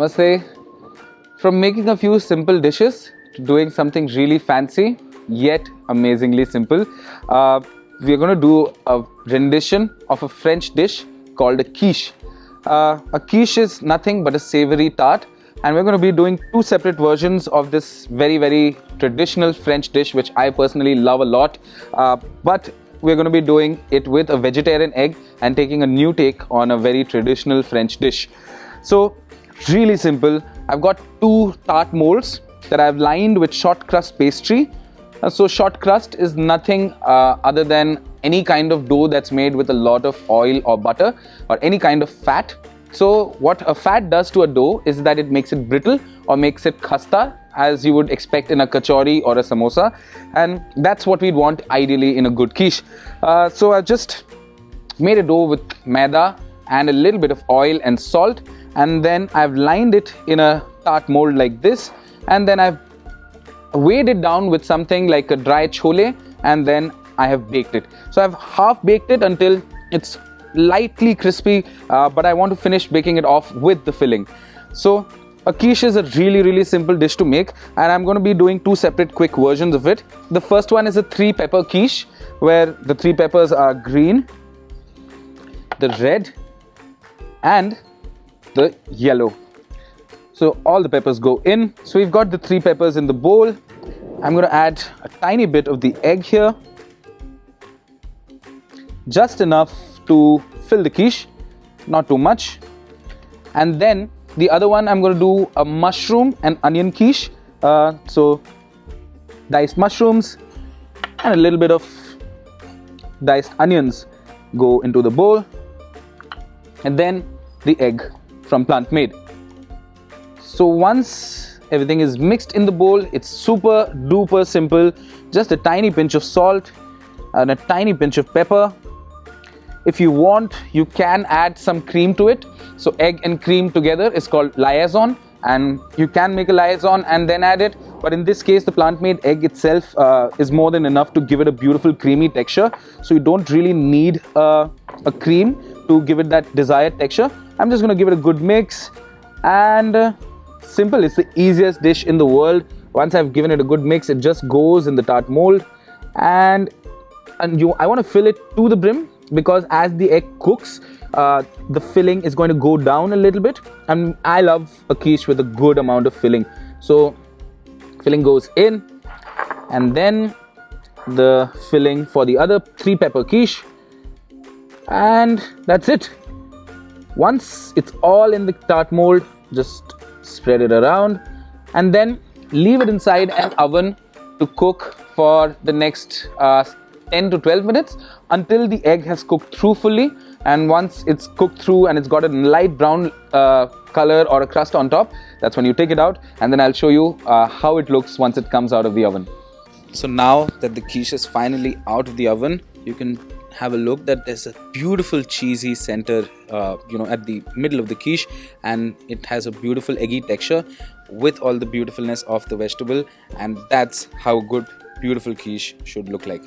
must say, from making a few simple dishes to doing something really fancy yet amazingly simple, we are going to do a rendition of a French dish called a quiche. A quiche is nothing but a savory tart, and we're going to be doing two separate versions of this very traditional French dish, which I personally love a lot. But we're going to be doing it with a vegetarian egg and taking a new take on a very traditional French dish. So really simple. I've got two tart molds that I've lined with short crust pastry. So short crust is nothing other than any kind of dough that's made with a lot of oil or butter or any kind of fat. So what a fat does to a dough is that it makes it brittle or makes it khasta, as you would expect in a kachori or a samosa, and that's what we'd want ideally in a good quiche. So I just made a dough with maida and a little bit of oil and salt, and then I've lined it in a tart mold like this, and then I've weighed it down with something like a dry chole, and then I have baked it. So I've half baked it until it's lightly crispy, but I want to finish baking it off with the filling. So a quiche is a really simple dish to make, and I'm going to be doing two separate quick versions of it. The first one is a 3-pepper quiche, where the 3 peppers are green, the red and the yellow. So all the peppers go in. So we've got the 3 peppers in the bowl. I'm going to add a tiny bit of the egg here, just enough to fill the quiche, not too much. And then the other one, I'm going to do a mushroom and onion quiche. So diced mushrooms and a little bit of diced onions go into the bowl, and then the egg from Plant Made. So once everything is mixed in the bowl, it's super duper simple. Just a tiny pinch of salt and a tiny pinch of pepper. If you want, you can add some cream to it. So egg and cream together is called liaison, and you can make a liaison and then add it. But in this case, the plant-made egg itself is more than enough to give it a beautiful creamy texture. So you don't really need a cream to give it that desired texture. I'm just going to give it a good mix, and simple. It's the easiest dish in the world. Once I've given it a good mix, it just goes in the tart mold, and I want to fill it to the brim, because as the egg cooks, the filling is going to go down a little bit, and I love a quiche with a good amount of filling. So filling goes in, and then the filling for the other 3-pepper quiche, and that's it. Once it's all in the tart mold, just spread it around and then leave it inside an oven to cook for the next 10 to 12 minutes until the egg has cooked through fully. And once it's cooked through and it's got a light brown color or a crust on top, that's when you take it out, and then I'll show you how it looks once it comes out of the oven. So now that the quiche is finally out of the oven, you can have a look that there's a beautiful cheesy center at the middle of the quiche, and it has a beautiful eggy texture with all the beautifulness of the vegetable, and that's how good beautiful quiche should look like.